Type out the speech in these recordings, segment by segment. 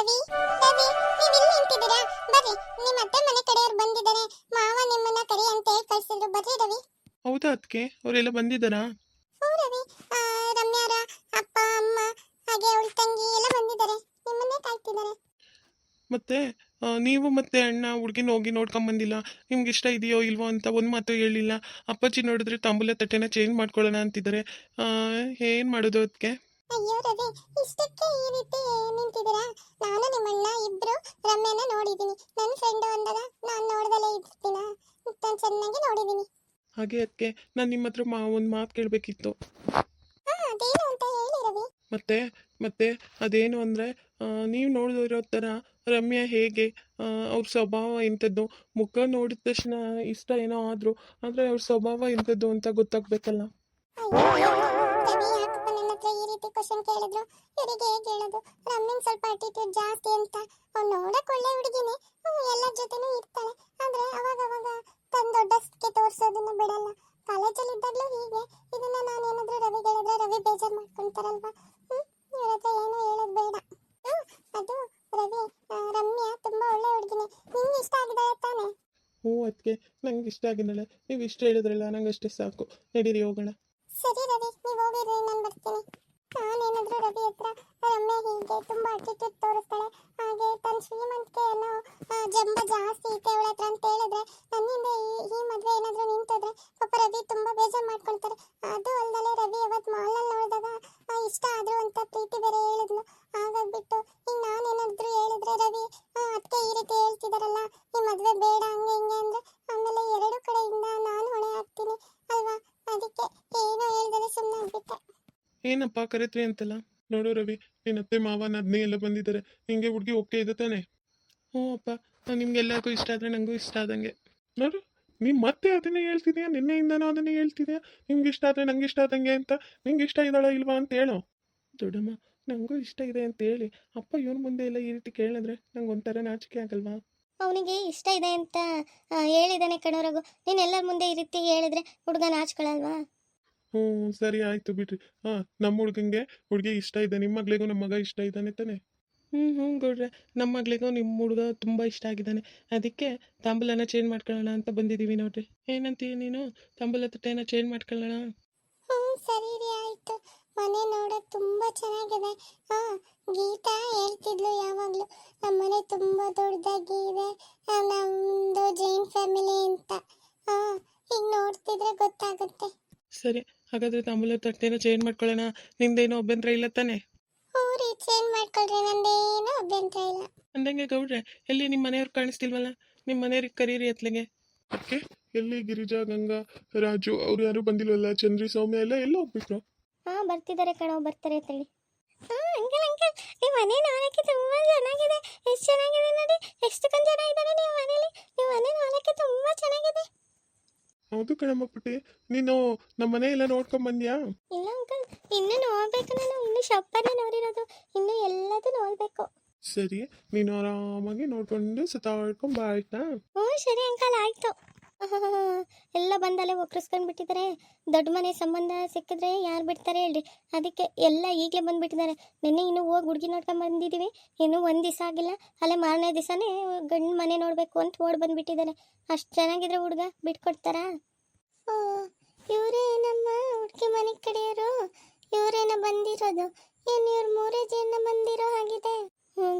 ರವಿ ರವಿ ನೀವು ಇಲ್ಲಿ ನಿಂತಿದ್ದೀರಾ? ಬರ್ರಿ, ನಿಮ್ಮ ಅತ್ತೆ ಮನೆ ಕಡೆಯವ್ರು ಬಂದಿದ್ದಾರೆ. ಮಾವ ನಿಮ್ಮನ್ನ ಕರಿ ಅಂತ ಹೇಳಿ ಕಳ್ಸಿದ್ರು. ಬರ್ರಿ ರವಿ. ಹೌದಾ ಅದಕ್ಕೆ ಅವರೆಲ್ಲ ಬಂದಿದ್ದಾರಾ? ಹ್ಞೂ ರವಿ, ರಮ್ಯಾರ ಅಪ್ಪ ಅಮ್ಮ ಹಾಗೆ ಅವಳ ತಂಗಿ ಎಲ್ಲ ಬಂದಿದ್ದಾರೆ. ನಿಮ್ಮನ್ನೇ ಕಾಯ್ತಿದ್ದಾರೆ. ಮತ್ತೆ ನೀವು ಮತ್ತೆ ಅಣ್ಣ ಹುಡುಗಿನ ಹೋಗಿ ನೋಡ್ಕೊಂಬಂದಿಲ್ಲ. ನಿಮ್ಗೆ ಇಷ್ಟ ಇದೆಯೋ ಇಲ್ವೋ ಅಂತ ಒಂದು ಮಾತು ಹೇಳಿಲ್ಲ. ಅಪ್ಪಾಜಿ ನೋಡಿದ್ರೆ ತಾಂಬೂಲ ತಟ್ಟೆನ ಚೇಂಜ್ ಮಾಡ್ಕೊಳ್ಳೋಣ ಅಂತಿದ್ದಾರೆ. ಏನು ಮಾಡೋದು ಅದಕ್ಕೆ? ಅಯ್ಯೋ ರವಿ, ಇಷ್ಟಕ್ಕೆ ಈ ರೀತಿ ನಿಂತಿದ್ದೀರಾ? ನಾನು ನಿಮ್ಮಣ್ಣ ಇಬ್ರು ರಮ್ಯಾನ ನೋಡಿದ್ದೀನಿ. ನನ್ನ ಫ್ರೆಂಡ್ ಅಂದಾಗ ನಾನು ನೋಡ್ದಲೇ ಇರ್ತೀನ? ನಾನು ಚೆನ್ನಾಗಿ ನೋಡಿದ್ದೀನಿ. ಹಾಗೆ ಅದಕ್ಕೆ ನಾನು ನಿಮ್ಮ ಹತ್ರ ಒಂದು ಮಾತು ಕೇಳಬೇಕಿತ್ತು. ಅದೇನು ಅಂತ ಹೇಳಿ ರವಿ. ಮತ್ತೆ ಮತ್ತೆ ಅದೇನು ಅಂದರೆ, ನೀವು ನೋಡಿರೋ ಥರ ರಮ್ಯಾ ಹೇಗೆ, ಅವ್ರ ಸ್ವಭಾವ ಎಂಥದ್ದು, ಮುಖ ನೋಡಿದ ತಕ್ಷಣ ಇಷ್ಟ ಏನೋ ಆದರೂ ಆದರೆ ಅವ್ರ ಸ್ವಭಾವ ಎಂಥದ್ದು ಅಂತ ಗೊತ್ತಾಗಬೇಕಲ್ಲ. ಅಯ್ಯೋ ರವಿ, ಯಾಕಪ್ಪ ನನ್ನ ಹತ್ರ ಈ ರೀತಿ ಕ್ವಶನ್ ಕೇಳಿದ್ರು? ಇವರಿಗೆ ಹೇಗೆ ಹೇಳೋದು? ರಮ್ಯಂಗ್ ಸ್ವಲ್ಪ ಆಟಿಟ್ಯೂಡ್ ಜಾಸ್ತಿ ಅಂತ. ಅವ್ನು ನೋಡಕ್ ಒಳ್ಳೆ ಹುಡುಗಿನೇ, ಎಲ್ಲರ ಜೊತೆನೂ ಇರ್ತಾಳೆ. ಆದ್ರೆ ಅವಾಗ ಅವಾಗ ತನ್ನ ದೊಡ್ಡಸ್ಗೆ ತೋರಿಸೋದನ್ನ ಬಿಡಲ್ಲ. ಕಾಲೇಜಲ್ಲಿ ಇದ್ದಾಗಲೂ ಹೀಗೆ. ಇದನ್ನ ನಾನು ಏನಾದ್ರೂ ರವಿಗೆ ಹೇಳಿದ್ರೆ ರವಿ ಬೇಜಾರು ಮಾಡ್ಕೊಂತಾರಲ್ವಾ? ಇವ್ರ ಹತ್ರ ಏನು ಹೇಳೋದು ಬೇಡ. ಅದು ರವಿ, ರಮ್ಯಾ ತುಂಬಾ ಒಳ್ಳೆ ಹುಡುಗಿನೇ. ನಿಂಗೆ ಇಷ್ಟ ಆಗಿದ್ದಾಳೆ ತಾನೆ? ಹ್ಞೂ ಅದಕ್ಕೆ ನಂಗೆ ಇಷ್ಟ ಆಗಿದ್ದಾಳೆ. ನೀವು ಇಷ್ಟ ಹೇಳಿದ್ರಲ್ಲ, ನಂಗೆ ಅಷ್ಟೇ ಸಾಕು. ನಡೀರಿ ಹೋಗೋಣ. ಸರಿ ರವಿ, ನೀವು ಹೋಗಿರಿ, ನಾನು ಬರ್ತೀನಿ. ನಾನೇನಾದ್ರೂ ರವಿ ಹತ್ರ ರಮ್ಯಾ ಹೀಗೆ ತುಂಬಾ ಅಟಿಟ್ಯೂಡ್ ತೋರಿಸ್ತಾಳೆ, ಹಾಗೆ ತನ್ನ ಶ್ರೀಮಂತಿಕೆ ಅನ್ನೋ ಜಂಬ ಜಾಸ್ತಿ ಐತೆ ಅವಳ ಹತ್ರ ಅಂತ ಹೇಳಿದ್ರೆ, ನನ್ನಿಂದ ಈ ಮದುವೆ ಏನಾದ್ರೂ ನಿಂತೋದ್ರೆ ಪಾಪ ರವಿ ತುಂಬಾ ಬೇಜಾರು ಮಾಡ್ಕೊಳ್ತಾರೆ. ಅದು ಅಲ್ಲದೆ ರವಿ ಅವತ್ತು ಮಾಲಲ್ಲಿ ನೋಡಿದಾಗ ಇಷ್ಟ ಆದ್ರು ಅಂತ ಪ್ರೀತಿ ಬೇರೆ ಹೇಳಿದ್ಲು. ಹಾಗಾಗ್ಬಿಟ್ಟು ಈಗ ನಾನೇನಾದ್ರೂ ಹೇಳಿದ್ರೆ ರವಿ ಅದಕ್ಕೆ ಈ ರೀತಿ ಹೇಳ್ತಿದಾರಲ್ಲ, ಈ ಮದುವೆ ಬೇಡ ಹಂಗೆ ಹಿಂಗೆ ಅಂದ್ರೆ ಆಮೇಲೆ ಎರಡು ಕಡೆಯಿಂದ ನಾನು ಹೊಣೆ ಹಾಕ್ತೀನಿ ಅಲ್ವಾ? ಅದಕ್ಕೆ ಏನೋ ಹೇಳ್ದಲೆ ಸುಮ್ಮನೆ ಆಗ್ಬಿಟ್ಟೆ. ಏನಪ್ಪ ಕರೆತ್ರಿ ಅಂತಲ್ಲ? ನೋಡು ರವಿ, ನಿನ್ನ ಅತ್ತೆ ಮಾವ ನದ್ನೇ ಎಲ್ಲ ಬಂದಿದ್ದಾರೆ. ನಿಮಗೆ ಹುಡುಗಿ ಓಕೆ ಇದೆ ತಾನೆ? ಹ್ಞೂ ಅಪ್ಪ, ನಿಮ್ಗೆಲ್ಲರಿಗೂ ಇಷ್ಟ ಆದರೆ ನನಗೂ ಇಷ್ಟ ಆದಂಗೆ. ನೋಡು, ನೀನು ಮತ್ತೆ ಅದನ್ನೇ ಹೇಳ್ತಿದ್ಯಾ, ನಿನ್ನೆಯಿಂದನೂ ಅದನ್ನೇ ಹೇಳ್ತಿದ್ಯಾ. ನಿಮ್ಗೆ ಇಷ್ಟ ಆದರೆ ನಂಗೆ ಇಷ್ಟ ಆದಂಗೆ ಅಂತ. ನಿಂಗೆ ಇಷ್ಟ ಇದ್ದಾಳ ಇಲ್ವಾ ಅಂತ ಹೇಳು. ದೊಡ್ಡಮ್ಮ, ನನಗೂ ಇಷ್ಟ ಇದೆ ಅಂತ ಹೇಳಿ ಅಪ್ಪ ಇವನು ಮುಂದೆ ಎಲ್ಲ ಈ ರೀತಿ ಕೇಳಿದ್ರೆ ನಂಗೆ ಒಂಥರ ನಾಚಿಕೆ ಆಗಲ್ವಾ? ಅವನಿಗೆ ಇಷ್ಟ ಇದೆ ಅಂತ ಹೇಳಿದಾನೆ ಕಣೋರಗು. ನೀನು ಎಲ್ಲರ ಮುಂದೆ ಈ ರೀತಿ ಹೇಳಿದ್ರೆ ಹುಡುಗ ನಾಚ್ಕೊಳಲ್ವಾ? ಹ್ಞೂ ಸರಿ ಆಯಿತು ಬಿಡ್ರಿ. ನಮ್ಮ ಹುಡುಗಂಗೆ ಹುಡುಗಿ ಇಷ್ಟ ಇದೆ. ನಿಮ್ಮ ಮಗಳಿಗೂ ನಮ್ಮ ಮಗ ಇಷ್ಟ ಇದ್ದಾನೆ ತಾನೆ? ಹ್ಞೂ ಗೌಡ್ರೆ, ನಮ್ಮ ಮಗಳಿಗೂ ನಿಮ್ಮ ಹುಡುಗ ತುಂಬ ಇಷ್ಟ ಆಗಿದ್ದಾನೆ. ಅದಕ್ಕೆ ತಾಂಬೂಲನ ಚೇಂಜ್ ಮಾಡ್ಕೊಳ್ಳೋಣ ಅಂತ ಬಂದಿದ್ದೀವಿ ನೋಡ್ರಿ. ಏನಂತೀಯ ನೀನು? ತಾಂಬೂಲ ತಟ್ಟೆನ ಚೇಂಜ್ ಮಾಡ್ಕೊಳ್ಳೋಣ? ಸರಿ ರೀ, ಆಯ್ತು. ಮನೆ ನೋಡಕ್ ತುಂಬಾ ಚೆನ್ನಾಗಿದೆ. ಗೀತಾ ಹೇಳ್ತಿದ್ಲು ಯಾವಾಗ್ಲೂ, ನಮ್ಮನೆ ತುಂಬಾ ದೊಡ್ಡದಾಗಿ ಇದೆ, ನಮ್ದು ಜೈನ್ ಫ್ಯಾಮಿಲಿ ಅಂತ. ಈಗ ನೋಡ್ತಿದ್ರೆ ಗೊತ್ತಾಗುತ್ತೆ. ಸರಿ, ಹಾಗಾದ್ರೆ ತಾಂಬೂಲ ತಟ್ಟೆನ ಚೇಂಜ್ ಮಾಡ್ಕೊಳ್ಳೋಣ. ನಿಮ್ದೇನೋ ಅಭ್ಯಂತರ ಇಲ್ಲ ತಾನೆ? ಹ್ಞೂ ರೀ, ಚೇಂಜ್ ಮಾಡ್ಕೊಳ್ರಿ, ನಂದೇನು ಅಭ್ಯಂತರ ಇಲ್ಲ. ಅಂದಂಗೆ ಗೌಡ್ರೆ, ಎಲ್ಲಿ ನಿಮ್ಮ ಮನೆಯವ್ರು ಕಾಣಿಸ್ತಿಲ್ವಲ್ಲ? ನಿಮ್ಮ ಮನೆಯವ್ರಿಗೆ ಕರೀರಿ ಅತ್ಲೆಗೆ. ಅದಕ್ಕೆ ಎಲ್ಲಿ ಗಿರಿಜಾ, ಗಂಗಾ, ರಾಜು ಅವ್ರು ಯಾರು ಬಂದಿಲ್ವಲ್ಲ? ಚಂದ್ರಿ, ಸೌಮ್ಯ ಎಲ್ಲ ಹೋಗ್ಬಿಟ್ರು. ಬರ್ತಿದ್ದಾರೆ ಕಣೋ, ಬರ್ತಾರೆ ಅಂತೇಳಿ. ಅಂಕಲ್ ಅಂಕಲ್, ಈ ಮನೆ ನೋಡಕ್ಕೆ ತುಂಬಾ ಚೆನ್ನಾಗಿದೆ. ಎಷ್ಟು ಚೆನ್ನಾಗಿದೆ ನೋಡಿ, ಎಷ್ಟೊಂದು ಜನ ಇದ್ದಾರೆ ನಿಮ್ಮ ಮನೇಲಿ. ನಿಮ್ಮ ಮನೆ ನೋಡಕ್ಕೆ ತುಂಬಾ ಚೆನ್ನಾಗಿದೆ. ಹೌದು ಕಣಮ್ಮ ಪುಟ್ಟಿ, ನೀನು ನಮ್ಮ ಮನೆ ಎಲ್ಲ ನೋಡ್ಕೊಂಡ್ ಬಂದ್ಯಾ? ಇಲ್ಲ ಅಂಕಲ್, ಇನ್ನು ನೋಡ್ಬೇಕು. ನಾನು ಇನ್ನು ಶಪ್ಪನ್ನೇ ನೋಡಿರೋದು, ಇನ್ನು ಎಲ್ಲದೂ ನೋಡ್ಬೇಕು. ಸರಿ, ನೀನು ಆರಾಮಾಗಿ ನೋಡ್ಕೊಂಡು ಸುತ್ತಾಡ್ಕೊಂಡ್ ಬಾ, ಆಯ್ತಾ? ಹ್ಞೂ ಸರಿ ಅಂಕಲ್, ಆಯ್ತು. ಎಲ್ಲ ಬಂದಲ್ಲೇ ಒಕ್ಕರಿಸ್ಕೊಂಡು ಬಿಟ್ಟಿದ್ದಾರೆ. ದೊಡ್ಡ ಮನೆ ಸಂಬಂಧ ಸಿಕ್ಕಿದ್ರೆ ಯಾರು ಬಿಡ್ತಾರೆ ಹೇಳ್ರಿ? ಅದಕ್ಕೆ ಎಲ್ಲ ಈಗಲೇ ಬಂದುಬಿಟ್ಟಿದ್ದಾರೆ. ನಿನ್ನೆ ಇನ್ನೂ ಹೋಗಿ ಹುಡುಗಿ ನೋಡ್ಕೊಂಡು ಬಂದಿದ್ದೀವಿ, ಇನ್ನೂ ಒಂದು ದಿವಸ ಆಗಿಲ್ಲ, ಅಲ್ಲೇ ಮಾರನೇ ದಿವಸನೇ ಗಂಡು ಮನೆ ನೋಡಬೇಕು ಅಂತ ಓಡಿ ಬಂದುಬಿಟ್ಟಿದ್ದಾರೆ. ಅಷ್ಟು ಚೆನ್ನಾಗಿದ್ರೆ ಹುಡುಗ ಬಿಟ್ಕೊಡ್ತಾರಾ? ಇವರೇ ನಮ್ಮ ಹುಡುಗಿ ಮನೆ ಕಡೆಯವರು, ಇವರೇನ ಬಂದಿರೋದು? ಏನು ಇವ್ರು ಮೂರೇ ಜನ ಬಂದಿರೋ ಹಾಗಿದೆ?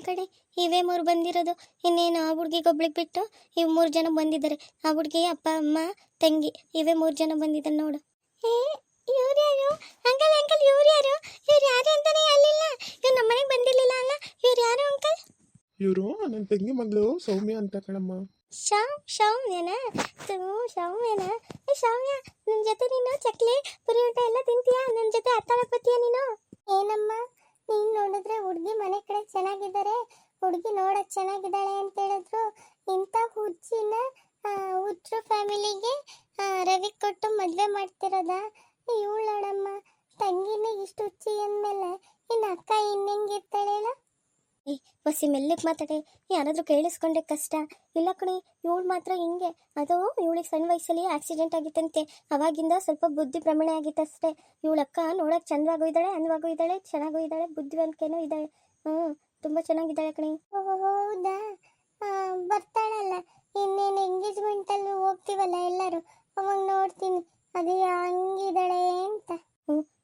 ಕಡೆ ಇವೇ ಮೂರು ಬಂದಿರೋದು. ಇನ್ನೇನು ಆ ಹುಡುಗಿಗೊಬ್ಳಿಗೆ ಬಿಟ್ಟು ಇವು 3 ಜನ ಬಂದಿದ್ದಾರೆ. ಆ ಹುಡುಗಿ ಅಪ್ಪ ಅಮ್ಮ ತಂಗಿ ಇವೇ 3 ಜನ ಬಂದಿದ್ದಾರೆ ನೋಡು. ಇವ್ರು ಯಾರು ಅಂಕಲ್? ಅಂಕಲ್ ಇವ್ರು ಯಾರು? ಇವ್ರು ಯಾರು ಅಂತಾನೆ ಹೇಳಿಲ್ಲ. ಇವ್ರು ನಮ್ಮ ಮನೆಗೆ ಬಂದಿರಲಿಲ್ಲ ಅಲ್ಲ? ಇವ್ರು ಯಾರು ಅಂಕಲ್? ಇವರು ನನ್ನ ತಂಗಿ ಮಗಳು ಸೌಮ್ಯ ಅಂತ ಕಣಮ್ಮ. ಸೌಮ್ಯನಾ? ಸೌಮ್ಯನಾ? ಸೌಮ್ಯ, ನನ್ನ ಜೊತೆ ನೀನು ಚಕ್ಲಿ ಪುರಿ ಊಟ ಎಲ್ಲ ತಿಂತೀಯಾ? ನನ್ನ ಜೊತೆ ಆಟಾಡಕ್ಕೋತೀಯ ನೀನು? ಏನಮ್ಮ, ನೀನು ನೋಡಿದ್ರೆ ಹುಡುಗಿ ಮನೆ ಕಡೆ ಚೆನ್ನಾಗಿದ್ದಾರೆ, ಹುಡುಗಿ ನೋಡಕ್ ಚೆನ್ನಾಗಿದ್ದಾಳೆ ಅಂತ ಹೇಳಿದ್ರು. ಇಂಥ ಹುಚ್ಚಿನ ಹುಚ್ಚು ಫ್ಯಾಮಿಲಿಗೆ ರವಿ ಕೊಟ್ಟು ಮದುವೆ ಮಾಡ್ತಿರೋದ? ಇವಳು ನೋಡಮ್ಮ, ತಂಗಿನೇ ಇಷ್ಟು ಹುಚ್ಚಿ ಅಂದಮೇಲೆ ಇನ್ನು ಅಕ್ಕ ಇನ್ನೆಂಗಿರ್ತಾಳೆ ಹೇಳ? ಬಸ್ಸಿ ಮೆಲ್ಲಕ್ಕೆ ಮಾತಾಡಿ, ಯಾರಾದರೂ ಕೇಳಿಸ್ಕೊಂಡ್ರೆ ಕಷ್ಟ. ಇಲ್ಲ ಕಣಿ, ಇವಳು ಮಾತ್ರ ಹಿಂಗೆ. ಅದು ಇವಳಿಗೆ ಸಣ್ಣ ವಯಸ್ಸಲ್ಲಿ ಆಕ್ಸಿಡೆಂಟ್ ಆಗಿತ್ತಂತೆ, ಅವಾಗಿಂದ ಸ್ವಲ್ಪ ಬುದ್ಧಿ ಭ್ರಮಣೆ ಆಗಿತ್ತಷ್ಟೇ. ಇವಳಕ್ಕ ನೋಡೋಕೆ ಚಂದವಾಗೂ ಇದ್ದಾಳೆ, ಅಂದವಾಗೂ ಇದ್ದಾಳೆ, ಚೆನ್ನಾಗೂ ಇದ್ದಾಳೆ, ಬುದ್ಧಿವಂತಿಕೆನೂ ಇದ್ದಾಳೆ. ತುಂಬ ಚೆನ್ನಾಗಿದ್ದಾಳೆ ಕಣೆ. ಹೌದಾ? ಬರ್ತಾಳಲ್ಲ, ಇನ್ನೇನು ಎಂಗೇಜ್ಮೆಂಟಲ್ಲಿ ಹೋಗ್ತೀವಲ್ಲ ಎಲ್ಲರೂ, ಅವಾಗ ನೋಡ್ತೀನಿ ಅದು ಹಂಗಿದ್ದಾಳೆ ಅಂತ.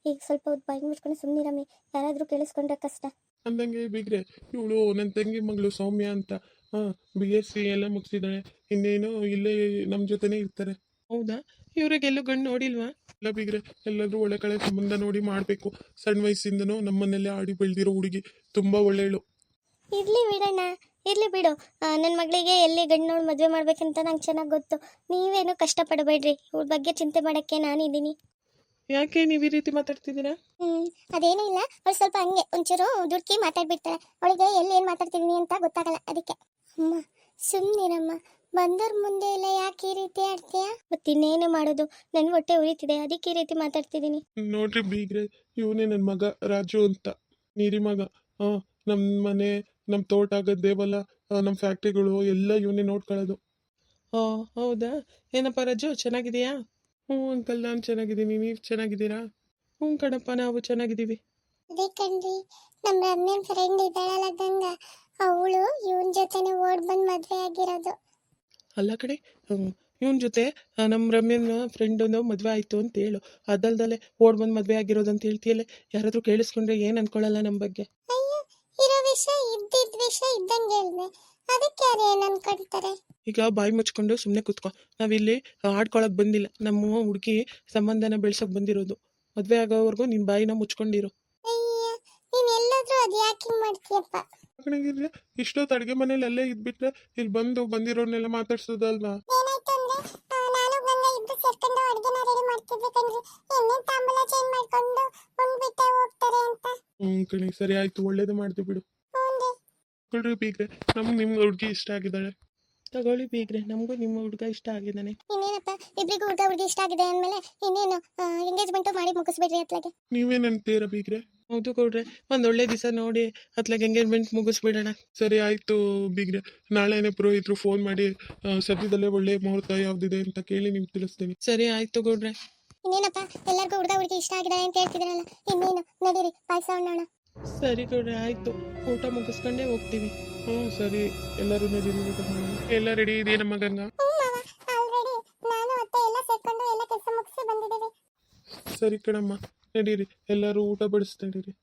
ಈಗ ಸ್ವಲ್ಪ ಹೊತ್ತು ಬಾಯಿ ಮುಚ್ಕೊಂಡು ಸುಮ್ಮನಿರಮ್ಮಿ, ಯಾರಾದರೂ ಕೇಳಿಸ್ಕೊಂಡ್ರೆ ಕಷ್ಟ. ಅಂದಂಗೆ ಬೀಗ್ರೆ, ಇವಳು ನನ್ನ ತಂಗಿ ಮಗಳು ಸೌಮ್ಯ ಅಂತ, BSc ಎಲ್ಲ ಮುಗಿಸಿದ್ದಾಳೆ. ಇನ್ನೇನು ಇಲ್ಲೇ ನಮ್ಮ ಜೊತೆನೇ ಇರ್ತಾರೆ. ಹೌದಾ? ಇವ್ರಿಗೆಲ್ಲೂ ಗಂಡು ನೋಡಿಲ್ವಾ? ಇಲ್ಲ ಬೀಗ್ರೆ, ಎಲ್ಲಾದ್ರೂ ಒಳ್ಳೆ ಕಡೆ ಸಂಬಂಧ ನೋಡಿ ಮಾಡಬೇಕು. ಸಣ್ಣ ವಯಸ್ಸಿಂದನೂ ನಮ್ಮನ್ನೆಲ್ಲೇ ಆಡಿ ಬೆಳೆದಿರೋ ಹುಡುಗಿ, ತುಂಬ ಒಳ್ಳೆಯಳು. ಇರ್ಲಿ ಬಿಡಣ್ಣ, ಇರ್ಲಿ ಬಿಡು. ನನ್ನ ಮಗಳಿಗೆ ಎಲ್ಲಿ ಗಂಡು ನೋಡಿ ಮದುವೆ ಮಾಡ್ಬೇಕಂತ ನಂಗೆ ಚೆನ್ನಾಗಿ ಗೊತ್ತು. ನೀವೇನು ಕಷ್ಟಪಡಬೇಡ್ರಿ, ಇವ್ರ ಬಗ್ಗೆ ಚಿಂತೆ ಮಾಡೋಕ್ಕೆ ನಾನಿದ್ದೀನಿ. ಯಾಕೆ ನೀವು ಈ ರೀತಿ ಮಾತಾಡ್ತಿದ್ದೀರಾ? ಅದೇನೂ ಇಲ್ಲ, ಅವಳು ಸ್ವಲ್ಪ ಹಂಗೆ ಒಂಚೂರು ದುಡ್ಕಿ ಮಾತಾಡ್ಬಿಡ್ತಾಳೆ. ಅವಳಿಗೆ ಎಲ್ಲಿ ಏನು ಮಾತಾಡ್ತಿದ್ದೀನಿ ಅಂತ ಗೊತ್ತಾಗಲ್ಲ, ಅದಕ್ಕೆ. ಅಮ್ಮ ಸುಮ್ಮನಿರಮ್ಮ, ಬಂದವ್ರ ಮುಂದೆ ಎಲ್ಲ ಯಾಕೆ ಈ ರೀತಿ ಆಡ್ತೀಯಾ? ಮತ್ತಿನ್ನೇನು ಮಾಡೋದು, ನನ್ನ ಹೊಟ್ಟೆ ಉರಿತಿದೆ, ಅದಕ್ಕೆ ಈ ರೀತಿ ಮಾತಾಡ್ತಿದ್ದೀನಿ. ನೋಡ್ರಿ ಬೀಗ್ರೆ, ಇವನೇ ನನ್ನ ಮಗ ರಾಜು ಅಂತ, ನೀರಿ ಮಗ. ನಮ್ಮ ಮನೆ, ನಮ್ಮ ತೋಟ, ಗದ್ದೆವಲ್ಲ, ನಮ್ಮ ಫ್ಯಾಕ್ಟ್ರಿಗಳು ಎಲ್ಲ ಇವನೇ ನೋಡ್ಕೊಳ್ಳೋದು. ಹೌದಾ? ಏನಪ್ಪ ರಾಜು, ಚೆನ್ನಾಗಿದೆಯಾ? ಹ್ಞೂ ಅಂಕಲ್, ನಾನು ಚೆನ್ನಾಗಿದ್ದೀನಿ. ನೀವು ಚೆನ್ನಾಗಿದ್ದೀರಾ? ಹ್ಞೂ ಕಣಪ್ಪ, ನಾವು ಚೆನ್ನಾಗಿದ್ದೀವಿ. ಅದೇ ಕಣ್ರಿ, ನಮ್ಮ ರಮ್ಯನ್ ಫ್ರೆಂಡ್ ಇದ್ದಾಳಲ್ಲ ಗಂಗಾ, ಅವಳು ಇವನ್ ಜೊತೆನೆ ಓಡ್ ಬಂದು ಮದುವೆ ಆಗಿರೋದು. ಅಲ್ಲ ಕಡೆ, ಇವನ ಜೊತೆ ನಮ್ಮ ರಮ್ಯನ ಫ್ರೆಂಡನ್ನು ಮದುವೆ ಆಯಿತು ಅಂತ ಹೇಳು. ಅದಲ್ದಲೆ ಓಡ್ ಬಂದು ಮದುವೆ ಆಗಿರೋದು ಅಂತ ಹೇಳ್ತೀಯಲ್ಲ, ಯಾರಾದರೂ ಕೇಳಿಸ್ಕೊಂಡ್ರೆ ಏನು ಅನ್ಕೊಳ್ಳಲ್ಲ ನಮ್ಮ ಬಗ್ಗೆ. ಅಯ್ಯೋ, ಇರೋ ವಿಷಯ ಇದ್ದಿದ್ದ ವಿಷಯ ಇದ್ದಂಗೆ ಹೇಳಿದೆ, ಅದಕ್ಕೆ ಯಾರು ಏನು ಅನ್ಕೊಳ್ತಾರೆ? ಈಗ ಬಾಯಿ ಮುಚ್ಕೊಂಡು ಸುಮ್ಮನೆ ಕೂತ್ಕೊ. ನಾವಿಲ್ಲಿ ಆಡ್ಕೊಳಕ್ಕೆ ಬಂದಿಲ್ಲ, ನಮ್ಮ ಹುಡುಗಿ ಸಂಬಂಧನ ಬೆಳ್ಸೋಕೆ ಬಂದಿರೋದು. ಮದುವೆ ಆಗೋವರೆಗೂ ನಿನ್ನ ಬಾಯಿನ ಮುಚ್ಕೊಂಡಿರು. ಅಯ್ಯ, ನೀನ್ ಎಲ್ಲಾದ್ರೂ ಅದು ಯಾಕೆ ಹಿಂಗ್ ಮಾಡ್ತೀಯಪ್ಪ? ಇಷ್ಟೊತ್ತು ಅಡುಗೆ ಮನೇಲಿ ಅಲ್ಲೇ ಇದ್ಬಿಟ್ರೆ ಇಲ್ಲಿ ಬಂದಿರೋರ್ನೆಲ್ಲ ಮಾತಾಡ್ಸೋದಲ್ವಾ? ಏನಾಯ್ತು ಅಂದ್ರೆ, ನಾನು ಗಂಗಾ ಇಬ್ರು ಸೇರ್ಕೊಂಡು ಅಡುಗೆನ ರೆಡಿ ಮಾಡ್ತಿದ್ವಿ ಕಣ್ರಿ. ಎಣ್ಣೆ ತಾಂಬೂಲ ಚೇಂಜ್ ಮಾಡ್ಕೊಂಡು ಉಂಡ್ಬಿಟ್ಟೆ ಹೋಗ್ತಾರೆ ಅಂತ. ಕಣಿ, ಸರಿ ಆಯ್ತು, ಒಳ್ಳೇದು ಮಾಡ್ತೀವಿ ಬಿಡು. ಕೊಡ್ರಿ ಬೀಗ್ರೆ, ನಮ್ಗೆ ನಿಮ್ಮ ಹುಡುಗಿ ಇಷ್ಟ ಆಗಿದ್ದಾಳೆ. ತಗೊಳ್ಳಿ ಬೀಗ್ರೆ, ನಮಗೂ ನಿಮ್ಮ ಹುಡುಗ ಇಷ್ಟ ಆಗಿದ್ದಾನೆ. ಇನ್ನೇನಪ್ಪ, ಇಬ್ರಿಗೂ ಹುಡುಗಿ ಇಷ್ಟ ಆಗಿದೆ ಅಂದಮೇಲೆ ಇನ್ನೇನು ಎಂಗೇಜ್ಮೆಂಟ್ ಮಾಡಿ ಮುಗಿಸ್ಬಿಡ್ರಿ ಅತ್ಲಾಗೆ. ನೀವೇನಂತೀರ ಬೀಗ್ರೆ? ಹೌದು ಕೊಡ್ರೆ, ಒಂದೊಳ್ಳೆ ದಿವಸ ನೋಡಿ ಅತ್ಲಾಗೆ ಎಂಗೇಜ್ಮೆಂಟ್ ಮುಗಿಸ್ಬಿಡೋಣ. ಸರಿ ಆಯ್ತು ಬೀಗ್ರೆ, ನಾಳೆನೇ ಪುರೋಹಿತರು ಫೋನ್ ಮಾಡಿ ಸದ್ಯದಲ್ಲೇ ಒಳ್ಳೆ ಮುಹೂರ್ತ ಯಾವ್ದಿದೆ ಅಂತ ಕೇಳಿ ನಿಮ್ಗೆ ತಿಳಿಸ್ತೀನಿ. ಸರಿ ಆಯ್ತು ಕೊಡ್ರೆ. ಇನ್ನೇನಪ್ಪ, ಎಲ್ಲರಿಗೂ ಹುಡುಗಿ ಇಷ್ಟ ಆಗಿದೆ ಅಂತ ಹೇಳ್ತಿದ್ರಲ್ಲ, ಇನ್ನೇನು ನಡೀರಿ ಪಾಯಸ ಉಣ್ಣೋಣ. ಸರಿ ಕೊಡ್ರೆ, ಆಯ್ತು, ಊಟ ಮುಗಿಸ್ಕೊಂಡೇ ಹೋಗ್ತೀವಿ. ಹ್ಞೂ ಸರಿ, ಎಲ್ಲರೂ ನಡೀರಿ, ಊಟ ಮಾಡೋಣ. ಎಲ್ಲ ರೆಡಿ ಇದೆಯಾ ನಮ್ಮ ಗಂಗಾ? ಆಲ್ರೆಡಿ ನಾನು ಅತ್ತೆ ಎಲ್ಲ ಸೇರ್ಕೊಂಡು ಎಲ್ಲ ಕೆಲಸ ಮುಗಿಸಿ ಬಂದಿದ್ದೀವಿ. ಸರಿ ಕಣಮ್ಮ, ನಡೀರಿ, ಎಲ್ಲರೂ ಊಟ ಬಡಿಸ್ತಾ ನಡೀರಿ.